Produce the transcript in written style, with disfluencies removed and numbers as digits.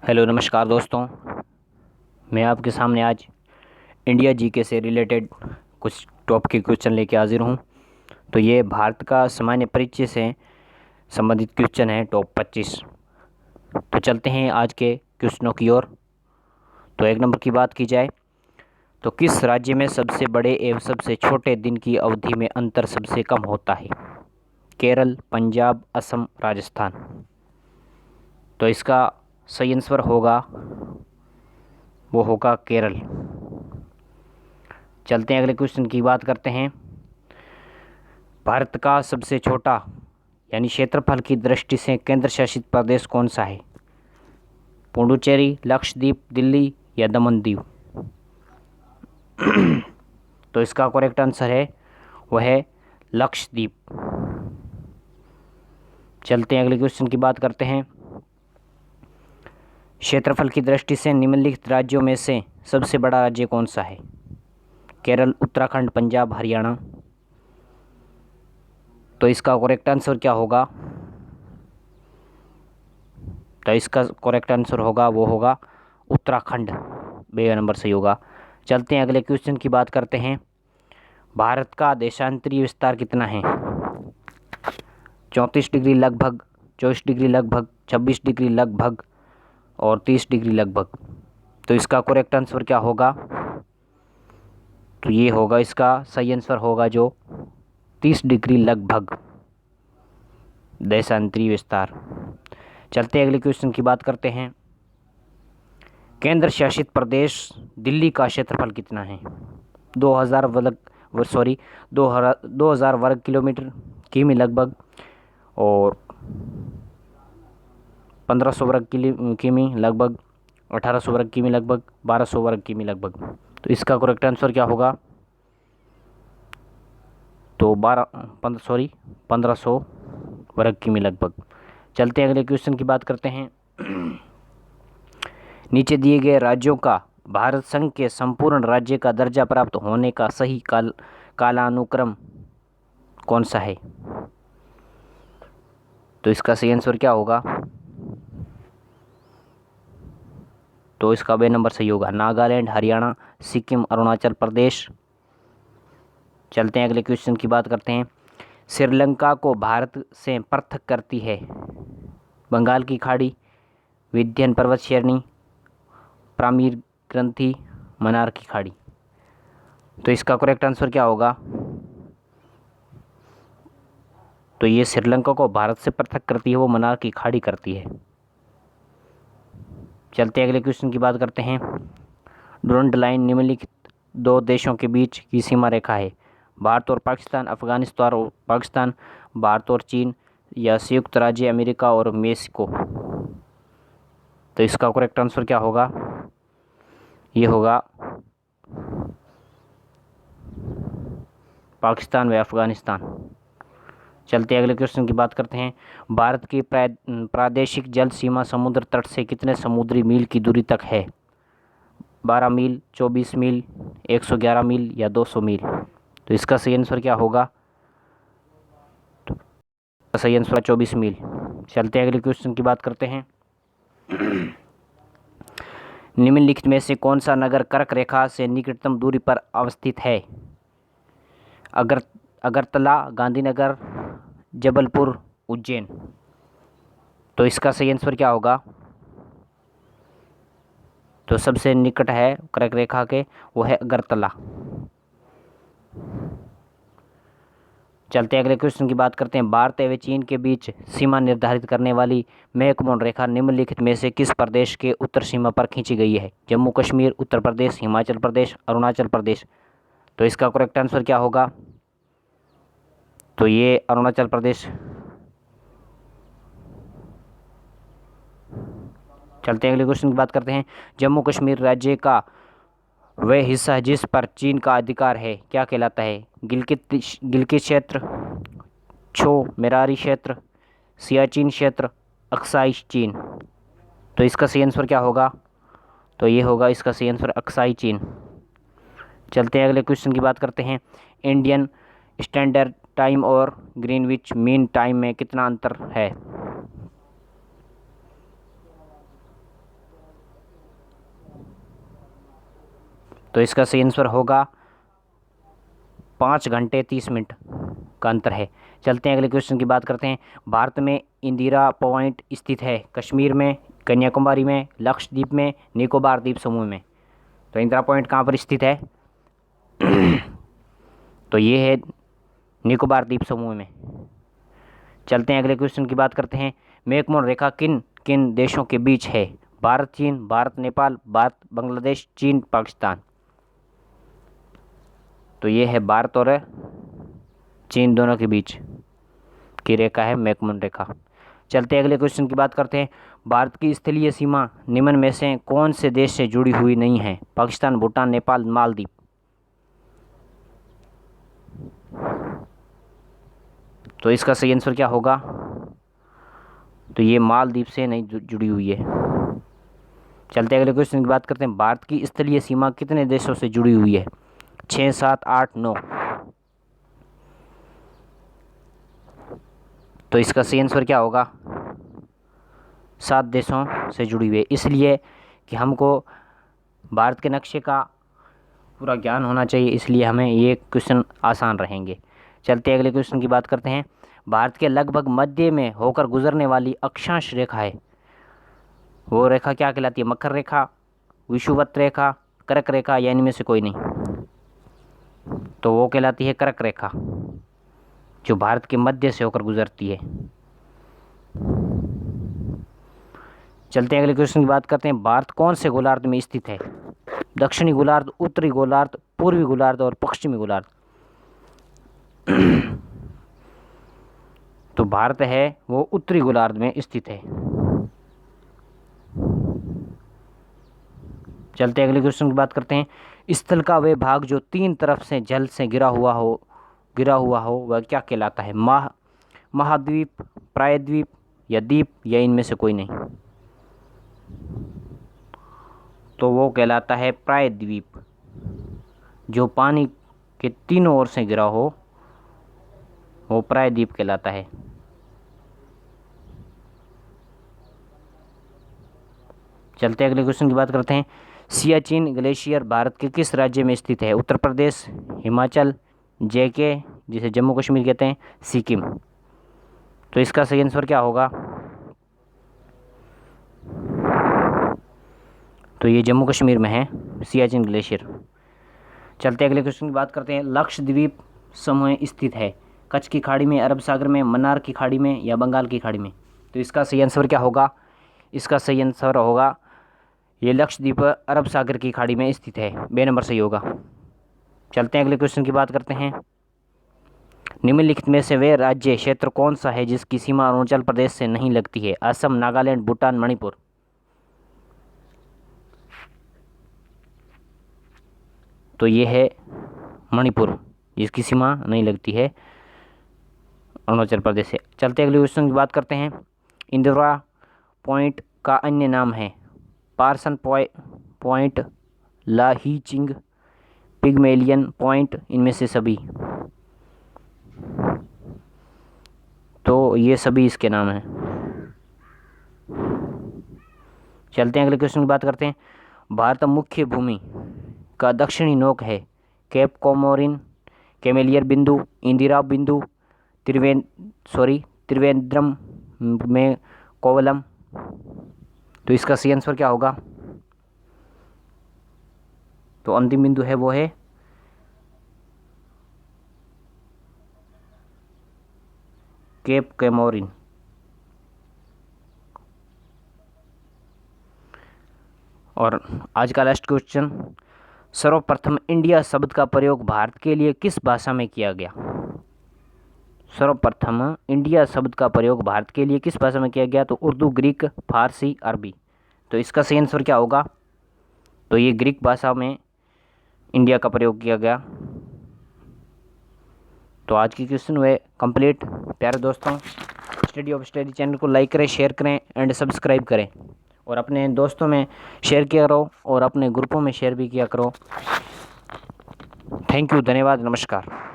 Hello नमस्कार दोस्तों। मैं आपके सामने आज इंडिया जीके से रिलेटेड कुछ टॉप के क्वेश्चन लेके हाजिर हूँ। तो ये भारत का सामान्य परिचय से संबंधित क्वेश्चन है टॉप 25। तो चलते हैं आज के क्वेश्चनों की ओर। तो एक नंबर की बात की जाए तो किस राज्य में सबसे बड़े एवं सबसे छोटे दिन की अवधि में अंतर सबसे कम होता है? केरल, पंजाब, असम, राजस्थान। तो इसका सही आंसर होगा वो होगा केरल। चलते हैं अगले क्वेश्चन की बात करते हैं। भारत का सबसे छोटा यानी क्षेत्रफल की दृष्टि से केंद्र शासित प्रदेश कौन सा है? पुडुचेरी, लक्षद्वीप, दिल्ली या दमन दीव। तो इसका करेक्ट आंसर है वह है लक्षद्वीप। चलते हैं अगले क्वेश्चन की बात करते हैं। क्षेत्रफल की दृष्टि से निम्नलिखित राज्यों में से सबसे बड़ा राज्य कौन सा है? केरल, उत्तराखंड, पंजाब, हरियाणा। तो इसका करेक्ट आंसर क्या होगा? तो इसका करेक्ट आंसर होगा वो होगा उत्तराखंड। बे नंबर सही होगा। चलते हैं अगले क्वेश्चन की बात करते हैं। भारत का देशांतरीय विस्तार कितना है? 34 डिग्री लगभग, 24 डिग्री लगभग, 26 डिग्री लगभग और 30 डिग्री लगभग। तो इसका करेक्ट आंसर क्या होगा? तो ये होगा, इसका सही आंसर होगा जो 30 डिग्री लगभग देशांतरीय विस्तार। चलते हैं अगले क्वेश्चन की बात करते हैं। केंद्र शासित प्रदेश दिल्ली का क्षेत्रफल कितना है? 2000 वर्ग किलोमीटर किमी लगभग और 1500 वर्ग किमी लगभग, 1800 वर्ग किमी लगभग, 1200 वर्ग किमी लगभग। तो इसका करेक्ट आंसर क्या होगा? तो 1500 वर्ग किमी लगभग। चलते हैं अगले क्वेश्चन की बात करते हैं। नीचे दिए गए राज्यों का भारत संघ के संपूर्ण राज्य का दर्जा प्राप्त होने का सही कालानुक्रम कौन सा है? तो इसका सही आंसर क्या होगा? तो इसका बे नंबर सही होगा, नागालैंड, हरियाणा, सिक्किम, अरुणाचल प्रदेश। चलते हैं अगले क्वेश्चन की बात करते हैं। श्रीलंका को भारत से पृथक करती है बंगाल की खाड़ी, विंध्य पर्वत श्रेणी, पामीर ग्रंथि, मन्नार की खाड़ी। तो इसका करेक्ट आंसर क्या होगा? तो ये श्रीलंका को भारत से पृथक करती है वो मन्नार की खाड़ी करती है। चलते हैं अगले क्वेश्चन की बात करते हैं। डुरंड लाइन निम्नलिखित दो देशों के बीच की सीमा रेखा है? भारत और पाकिस्तान, अफगानिस्तान और पाकिस्तान, भारत और चीन या संयुक्त राज्य अमेरिका और मेक्सिको। तो इसका करेक्ट आंसर क्या होगा? ये होगा पाकिस्तान व अफगानिस्तान। चलते अगले क्वेश्चन की बात करते हैं। भारत की प्रादेशिक जल सीमा समुद्र तट से कितने समुद्री मील की दूरी तक है? 12 मील, 24 मील, 111 मील या 200 मील। तो इसका सही आंसर क्या होगा? तो सही आंसर 24 मील। चलते अगले क्वेश्चन की बात करते हैं। निम्नलिखित में से कौन सा नगर कर्क रेखा से निकटतम दूरी पर अवस्थित है? अगरतला, गांधीनगर, जबलपुर, उज्जैन। तो इसका सही आंसर क्या होगा? तो सबसे निकट है कर्क रेखा के वो है अगरतला। चलते अगले क्वेश्चन की बात करते हैं। भारत एवं चीन के बीच सीमा निर्धारित करने वाली मैकमोहन रेखा निम्नलिखित में से किस प्रदेश के उत्तर सीमा पर खींची गई है? जम्मू कश्मीर, उत्तर प्रदेश, हिमाचल प्रदेश, अरुणाचल प्रदेश। तो इसका करेक्ट आंसर क्या होगा? तो ये अरुणाचल प्रदेश। चलते हैं अगले क्वेश्चन की बात करते हैं। जम्मू कश्मीर राज्य का वह हिस्सा जिस पर चीन का अधिकार है क्या कहलाता है? गिलगित क्षेत्र, छो मेरारी क्षेत्र, सियाचिन क्षेत्र, अक्साई चीन। तो इसका सही आंसर क्या होगा? तो ये होगा इसका सही आंसर अक्साई चीन। चलते हैं अगले क्वेश्चन की बात करते हैं। इंडियन स्टैंडर्ड टाइम और ग्रीनविच मीन टाइम में कितना अंतर है? तो इसका सही आंसर होगा 5 घंटे 30 मिनट का अंतर है। चलते हैं अगले क्वेश्चन की बात करते हैं। भारत में इंदिरा पॉइंट स्थित है? कश्मीर में, कन्याकुमारी में, लक्षद्वीप में, निकोबार द्वीप समूह में। तो इंदिरा पॉइंट कहाँ पर स्थित है? तो ये है निकोबार द्वीप समूह में। चलते हैं अगले क्वेश्चन की बात करते हैं। मैकमोहन रेखा किन किन देशों के बीच है? भारत चीन, भारत नेपाल, भारत बांग्लादेश, चीन पाकिस्तान। तो ये है भारत और चीन दोनों के बीच की रेखा है मैकमोहन रेखा। चलते हैं अगले क्वेश्चन की बात करते हैं। भारत की स्थलीय सीमा निम्न में से कौन से देश से जुड़ी हुई नहीं है? पाकिस्तान, भूटान, नेपाल, मालदीव। तो इसका सही आंसर क्या होगा? तो ये मालदीव से नहीं जुड़ी हुई है। चलते हैं अगले क्वेश्चन की बात करते हैं। भारत की स्थलीय सीमा कितने देशों से जुड़ी हुई है? 6, 7, 8, 9। तो इसका सही आंसर क्या होगा? 7 देशों से जुड़ी हुई है। इसलिए कि हमको भारत के नक्शे का पूरा ज्ञान होना चाहिए, इसलिए हमें ये क्वेश्चन आसान रहेंगे। चलते हैं अगले क्वेश्चन की बात करते हैं। भारत के लगभग मध्य में होकर गुजरने वाली अक्षांश रेखा है, वो रेखा क्या कहलाती है? मकर रेखा, विषुवत रेखा, कर्क रेखा, या इनमें से कोई नहीं? तो वो कहलाती है कर्क रेखा, जो भारत के मध्य से होकर गुजरती है। चलते हैं अगले क्वेश्चन की बात करते हैं। भारत कौन से गोलार्ध में स्थित है? दक्षिणी गोलार्ध, उत्तरी गोलार्ध, पूर्वी गोलार्ध और पश्चिमी गोलार्ध। तो भारत है वो उत्तरी गोलार्ध में स्थित है। चलते हैं अगले क्वेश्चन की बात करते हैं। स्थल का वह भाग जो 3 तरफ से जल से गिरा हुआ हो वह क्या कहलाता है? महाद्वीप, प्रायद्वीप या द्वीप, या इनमें से कोई नहीं? तो वो कहलाता है प्रायद्वीप। जो पानी के तीनों ओर से गिरा हो वो प्रायद्वीप कहलाता है। चलते हैं अगले क्वेश्चन की बात करते हैं। सियाचिन ग्लेशियर भारत के किस राज्य में स्थित है? उत्तर प्रदेश, हिमाचल, जेके जिसे जम्मू कश्मीर कहते हैं, सिक्किम। तो इसका सही आंसर क्या होगा? तो ये जम्मू कश्मीर में है सियाचिन ग्लेशियर। चलते अगले क्वेश्चन की बात करते हैं। लक्षद्वीप समूह स्थित है कच्छ की खाड़ी में, अरब सागर में, मन्नार की खाड़ी में या बंगाल की खाड़ी में? तो इसका सही आंसर क्या होगा? इसका सही आंसर होगा ये लक्षद्वीप अरब सागर की खाड़ी में स्थित है। बे नंबर सही होगा। चलते हैं अगले क्वेश्चन की बात करते हैं। निम्नलिखित में से वे राज्य क्षेत्र कौन सा है जिसकी सीमा अरुणाचल प्रदेश से नहीं लगती है? असम, नागालैंड, भूटान, मणिपुर। तो ये है मणिपुर, जिसकी सीमा नहीं लगती है अरुणाचल प्रदेश से। चलते अगले क्वेश्चन की बात करते हैं। इंदिरा पॉइंट का अन्य नाम है? पार्सन पॉइंट, लाहीचिंग, पिगमेलियन पॉइंट, इनमें से सभी? तो ये सभी इसके नाम हैं। चलते हैं अगले क्वेश्चन की बात करते हैं। भारत मुख्य भूमि का दक्षिणी नोक है? केप कोमोरिन, कैमेलियर बिंदु, इंदिरा बिंदु, त्रिवेंद्रम में कोवलम। तो इसका सही आंसर क्या होगा? तो अंतिम बिंदु है वो है केप कोमोरिन। और आज का लास्ट क्वेश्चन। सर्वप्रथम इंडिया शब्द का प्रयोग भारत के लिए किस भाषा में किया गया? सर्वप्रथम इंडिया शब्द का प्रयोग भारत के लिए किस भाषा में किया गया? तो उर्दू, ग्रीक, फारसी, अरबी। तो इसका सही आंसर क्या होगा? तो ये ग्रीक भाषा में इंडिया का प्रयोग किया गया। तो आज की क्वेश्चन हुए कंप्लीट। प्यारे दोस्तों, स्टडी ऑफ स्टडी चैनल को लाइक करें, शेयर करें एंड सब्सक्राइब करें, और अपने दोस्तों में शेयर किया करो और अपने ग्रुपों में शेयर भी किया करो। थैंक यू, धन्यवाद, नमस्कार।